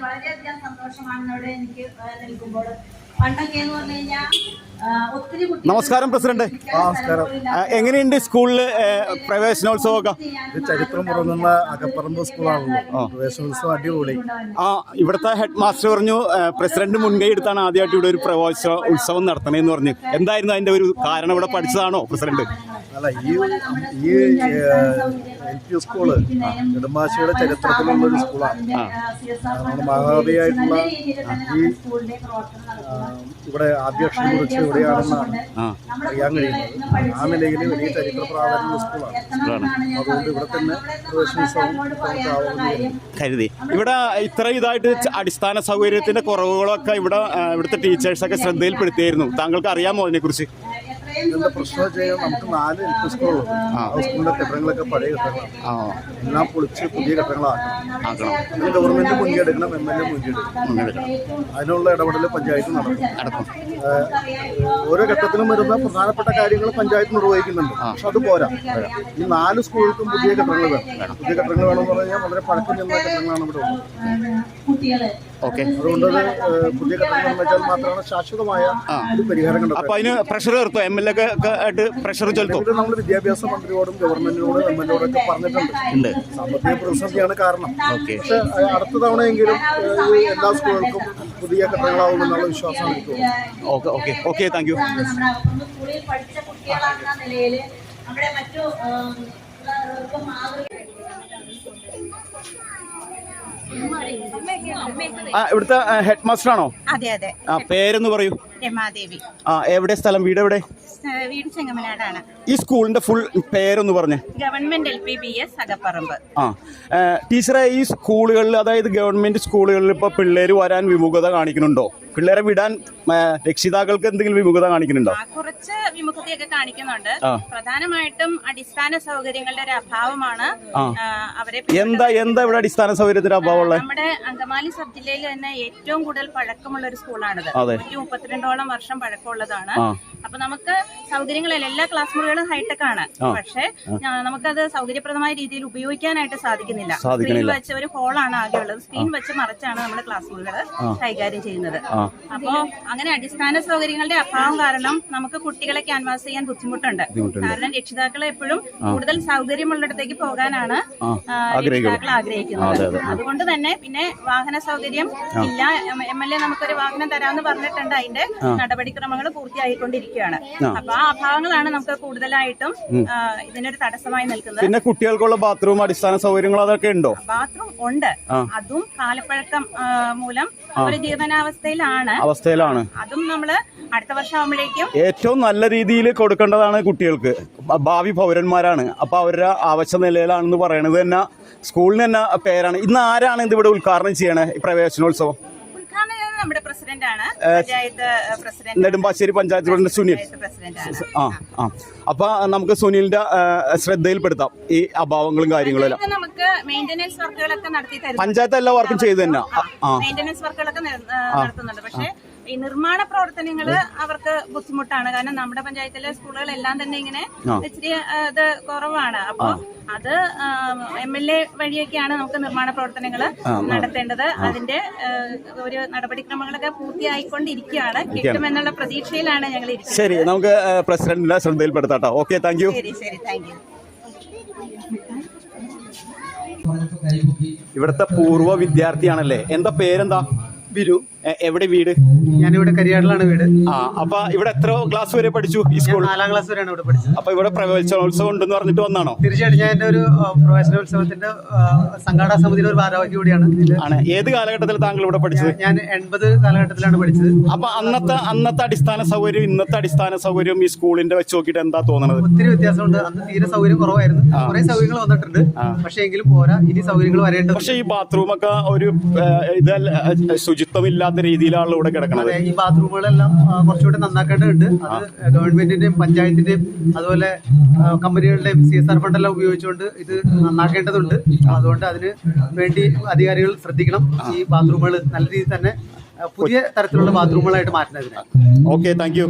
വളരെയധികം സന്തോഷമാണ് ഇവിടെ എനിക്ക് നിൽക്കുമ്പോൾ. പണ്ടൊക്കെ എന്ന് പറഞ്ഞു കഴിഞ്ഞാൽ ഒത്തിരി കുട്ടികൾ. നമസ്കാരം പ്രസിഡന്റ്. നമസ്കാരം. എങ്ങനെയുണ്ട് സ്കൂളില് പ്രവേശനോത്സവമൊക്കെ? ഇത് ചരിത്രം പുറന്നുള്ള അകപ്പറമ്പ് സ്കൂളാണല്ലോ. പ്രവേശനോത്സവം അടിപൊളി. ഇവിടുത്തെ ഹെഡ് മാസ്റ്റർ പറഞ്ഞു പ്രസിഡന്റ് മുൻകൈ എടുത്താണ് ആദ്യമായിട്ട് ഇവിടെ ഒരു പ്രവേശന ഉത്സവം നടത്തണേന്ന് പറഞ്ഞു. എന്തായിരുന്നു അതിന്റെ ഒരു കാരണം? ഇവിടെ പഠിച്ചതാണോ പ്രസിഡന്റ്? അല്ല, ഈ LP സ്കൂള് നെടുമ്പാശ്ശേരിയുടെ ചരിത്രത്തിലുള്ള ഒരു സ്കൂളാണ്. മഹാവിയായിട്ടുള്ള ഇവിടെ ആദ്യാക്ഷരം കുറിച്ച് ഇവിടെയാണെന്നാണ് അറിയാൻ കഴിയുന്നത്. ആ നിലയിൽ വലിയ ചരിത്ര പ്രാധാന്യമുള്ള സ്കൂളാണ്. അതുകൊണ്ട് ഇവിടെ തന്നെ പ്രവേശനോത്സവം കരുതി. ഇവിടെ ഇത്ര ഇതായിട്ട് അടിസ്ഥാന സൗകര്യത്തിന്റെ കുറവുകളൊക്കെ ഇവിടുത്തെ ടീച്ചേഴ്സൊക്കെ ശ്രദ്ധയിൽപ്പെടുത്തിയായിരുന്നു. താങ്കൾക്ക് അറിയാമോ അതിനെ കുറിച്ച്? ഇതിന്റെ പ്രശ്നം ചെയ്യാൻ നമുക്ക് 4 LP സ്കൂളുണ്ട്. ആ സ്കൂളിന്റെ കെട്ടിടങ്ങളൊക്കെ പഴയ കെട്ടിടങ്ങളാണ്. എല്ലാം പൊളിച്ച് പുതിയ കെട്ടിടങ്ങളാക്കണം. അതിന് ഗവൺമെന്റ് മുൻകൈ എടുക്കണം, MLA മുൻകൈ എടുക്കണം. അതിനുള്ള ഇടപെടൽ പഞ്ചായത്ത് നടക്കും. ഓരോ ഘട്ടത്തിലും വരുന്ന പ്രധാനപ്പെട്ട കാര്യങ്ങൾ പഞ്ചായത്ത് നിർവഹിക്കുന്നുണ്ട്. പക്ഷെ അത് പോരാ. ഈ 4 സ്കൂളുകൾക്കും പുതിയ കെട്ടിടങ്ങൾ വേണം. പുതിയ കെട്ടിടങ്ങൾ വേണമെന്ന് പറഞ്ഞാൽ വളരെ പഴക്കം ചെന്ന കെട്ടിടങ്ങളാണ് ഇവിടെ ഉള്ളത്. അതുകൊണ്ട് പുതിയ കെട്ടിടങ്ങൾ നിർമ്മിച്ചാൽ മാത്രമാണ് ശാശ്വതമായ ഒരു പരിഹാരം കണ്ടത്. അപ്പൊ അതിന് പ്രഷർ ചേർത്തോ? MLA ആയിട്ട് പ്രഷർ ചെലുത്തോ? നമ്മൾ വിദ്യാഭ്യാസ മന്ത്രിയോടും ഗവൺമെന്റിനോടും MLA പറഞ്ഞിട്ടുണ്ട്. സാമ്പത്തിക പ്രതിസന്ധിയാണ് കാരണം. പക്ഷെ അടുത്ത തവണയെങ്കിലും എല്ലാ സ്കൂളുകൾക്കും പുതിയ കെട്ടിടങ്ങളാവുമെന്നുള്ള വിശ്വാസമാണ് എനിക്ക്. Okay thank U. സ്കൂളിൽ പഠിച്ച കുട്ടികളാണെന്ന നിലയിൽ നമ്മുടെ മറ്റു ഇവിടുത്തെ ഹെഡ് മാസ്റ്റർ ആണോ? അതെ അതെ. പേരെന്ന് പറയൂ. രമാദേവി. എവിടെ സ്ഥലം? വീട് എവിടെ? വീട് ചെങ്ങമനാടാണ്. ഈ സ്കൂളിന്റെ ഫുൾ പേരൊന്ന് പറഞ്ഞേ. Government LPBS Akaparambu. ടീച്ചറെ, ഈ സ്കൂളുകളിൽ, അതായത് ഗവൺമെന്റ് സ്കൂളുകളിൽ ഇപ്പൊ പിള്ളേര് വരാൻ വിമുഖത കാണിക്കുന്നുണ്ടോ? പിള്ളേരെ വിടാൻ രക്ഷിതാക്കൾക്ക് എന്തെങ്കിലും വിമുഖത കാണിക്കുന്നുണ്ടോ? കുറച്ച് വിമുഖതയൊക്കെ കാണിക്കുന്നുണ്ട്. പ്രധാനമായിട്ടും അടിസ്ഥാന സൗകര്യങ്ങളുടെ ഒരു അഭാവമാണ് അവരെ. എന്താ ഇവിടെ അടിസ്ഥാന സൗകര്യത്തിന്റെ അഭാവമുള്ള? നമ്മുടെ അങ്കമാലി സബ് ജില്ലയിൽ തന്നെ ഏറ്റവും കൂടുതൽ പഴക്കമുള്ള ഒരു സ്കൂളാണിത്. 132ഓളം വർഷം പഴക്കമുള്ളതാണ്. അപ്പൊ നമുക്ക് സൗകര്യങ്ങളെല്ലാം എല്ലാ ക്ലാസ് മുറികളും ഹൈടെക് ആണ്. പക്ഷെ നമുക്കത് സൗകര്യപ്രദമായ രീതിയിൽ ഉപയോഗിക്കാനായിട്ട് സാധിക്കുന്നില്ല. സ്ക്രീൻ വെച്ച് ഒരു ഹോളാണ് ആകെ ഉള്ളത്. സ്ക്രീൻ വെച്ച് മറിച്ചാണ് നമ്മൾ ക്ലാസ് മുറികൾ കൈകാര്യം ചെയ്യുന്നത്. അപ്പോ അങ്ങനെ അടിസ്ഥാന സൗകര്യങ്ങളുടെ അഭാവം കാരണം നമുക്ക് കുട്ടികളെ ക്യാൻവാസ് ചെയ്യാൻ ബുദ്ധിമുട്ടുണ്ട്. കാരണം രക്ഷിതാക്കൾ എപ്പോഴും കൂടുതൽ സൗകര്യമുള്ളിടത്തേക്ക് പോകാനാണ് രക്ഷിതാക്കൾ ആഗ്രഹിക്കുന്നത്. അതുകൊണ്ട് തന്നെ പിന്നെ വാഹന സൗകര്യം ഇല്ല. MLA നമുക്കൊരു വാഹനം തരാമെന്ന് പറഞ്ഞിട്ടുണ്ട്. അതിന്റെ നടപടിക്രമങ്ങൾ പൂർത്തിയായിക്കൊണ്ടിരിക്കുകയാണ്. അപ്പൊ ആ അഭാവങ്ങളാണ് നമുക്ക് കൂടുതലായിട്ടും ഇതിനൊരു തടസ്സമായി നിൽക്കുന്നത്. പിന്നെ കുട്ടികൾക്കുള്ള ബാത്റൂം, അടിസ്ഥാന സൗകര്യങ്ങൾ അതൊക്കെ ഉണ്ടോ? ബാത്റൂം ഉണ്ട്. അതും കാലപ്പഴക്കം മൂലം ഒരു ജീവനാവസ്ഥയിലാണ്. അതും നമ്മള് അടുത്ത വർഷം ആവുമ്പോഴേക്കും ഏറ്റവും നല്ല രീതിയിൽ കൊടുക്കേണ്ടതാണ്. കുട്ടികൾക്ക് ഭാവി പൗരന്മാരാണ്. അപ്പൊ അവരുടെ ആവശ്യ നിലയിലാണെന്ന് പറയുന്നത് തന്നെ സ്കൂളിന് തന്നെ പേരാണ്. ഇന്ന് ആരാണ് ഇതിവിടെ ഉദ്ഘാടനം ചെയ്യണേ ഈ പ്രവേശനോത്സവം? നമ്മുടെ പ്രസിഡന്റ് ആണ്, പഞ്ചായത്ത് പ്രസിഡന്റ്, നെടുമ്പാശ്ശേരി പഞ്ചായത്ത് പ്രസിഡന്റ് സുനിൽ. അപ്പൊ നമുക്ക് സുനിലിന്റെ ശ്രദ്ധയിൽപ്പെടുത്താം ഈ അഭാവങ്ങളും കാര്യങ്ങളും എല്ലാം. നമുക്ക് മെയിന്റനൻസ് വർക്കുകളൊക്കെ നടത്തി തരും. പഞ്ചായത്ത് എല്ലാ വർക്കും ചെയ്തു തന്നെ മെയിന്റനൻസ് വർക്കുകളൊക്കെ നടത്തുന്നുണ്ട്. പക്ഷെ ഈ നിർമ്മാണ പ്രവർത്തനങ്ങൾ അവർക്ക് ബുദ്ധിമുട്ടാണ്. കാരണം നമ്മുടെ പഞ്ചായത്തിലെ സ്കൂളുകളെല്ലാം തന്നെ ഇങ്ങനെ ഇച്ചിരി ഇത് കുറവാണ്. അപ്പൊ അത് MLA വഴിയൊക്കെയാണ് നമുക്ക് നിർമ്മാണ പ്രവർത്തനങ്ങൾ നടത്തേണ്ടത്. അതിന്റെ ഒരു നടപടിക്രമങ്ങളൊക്കെ പൂർത്തിയായിക്കൊണ്ടിരിക്കുകയാണ്. കിട്ടുമെന്നുള്ള പ്രതീക്ഷയിലാണ് ഞങ്ങൾ ഇരിക്കുന്നത്. ശരി, നമുക്ക് പ്രസിഡന്റിന്റെ ശ്രദ്ധയിൽപ്പെടുത്താം. Okay, thank you. ശരി, താങ്ക് യു. ഇവിടുത്തെ പൂർവ്വ വിദ്യാർത്ഥിയാണല്ലേ? എന്താ പേരെന്താ? ബിരു. എവിടെ വീട്? ഞാനിവിടെ കരിയാടിലാണ് വീട്. അപ്പൊ ഇവിടെ എത്ര ക്ലാസ് വരെ പഠിച്ചു ഈ സ്കൂൾ? 4ാം ക്ലാസ് വരെയാണ് ഇവിടെ പഠിച്ചത്. അപ്പൊ ഇവിടെ പ്രവേശനോത്സവം ഉണ്ടെന്ന് പറഞ്ഞിട്ട് വന്നാണോ? തീർച്ചയായിട്ടും ഞാൻ എന്റെ ഒരു പ്രവേശനോത്സവത്തിന്റെ സംഘാടക സമിതിയുടെ ഒരു ഭാരവാഹി കൂടിയാണ്. ഏത് കാലഘട്ടത്തിൽ താങ്കൾ ഇവിടെ പഠിച്ചത്? ഞാൻ 80 കാലഘട്ടത്തിലാണ് പഠിച്ചത്. അപ്പൊ അന്നത്തെ അടിസ്ഥാന സൗകര്യം ഇന്നത്തെ അടിസ്ഥാന സൗകര്യം ഈ സ്കൂളിന്റെ വെച്ച് നോക്കിയിട്ട് എന്താ തോന്നുന്നത്? ഒത്തിരി വ്യത്യാസമുണ്ട്. അന്ന് തീരെ സൗകര്യം കുറവായിരുന്നു. കുറെ സൗകര്യങ്ങൾ വന്നിട്ടുണ്ട്. പക്ഷെ എങ്കിലും പോരാ, ഇനി സൗകര്യങ്ങൾ വരേണ്ടത്. പക്ഷെ ഈ ബാത്റൂമൊക്കെ ഒരു ശുചിത്വമില്ലാത്ത രീതിയിലാണ് ഇവിടെ കിടക്കുന്നത്. ഈ ബാത്റൂമുകളെല്ലാം കുറച്ചുകൂടി നന്നാക്കേണ്ടതുണ്ട്. അത് ഗവൺമെന്റിന്റെയും പഞ്ചായത്തിന്റെയും അതുപോലെ കമ്പനികളുടെയും CSR ഫണ്ടെല്ലാം ഉപയോഗിച്ചുകൊണ്ട് ഇത് നന്നാക്കേണ്ടതുണ്ട്. അതുകൊണ്ട് അതിന് വേണ്ടി അധികാരികൾ ശ്രദ്ധിക്കണം. ഈ ബാത്റൂമുകൾ നല്ല രീതിയിൽ തന്നെ പുതിയ തരത്തിലുള്ള ബാത്റൂമുകളായിട്ട് മാറ്റുന്നതിന്. Okay, thank U.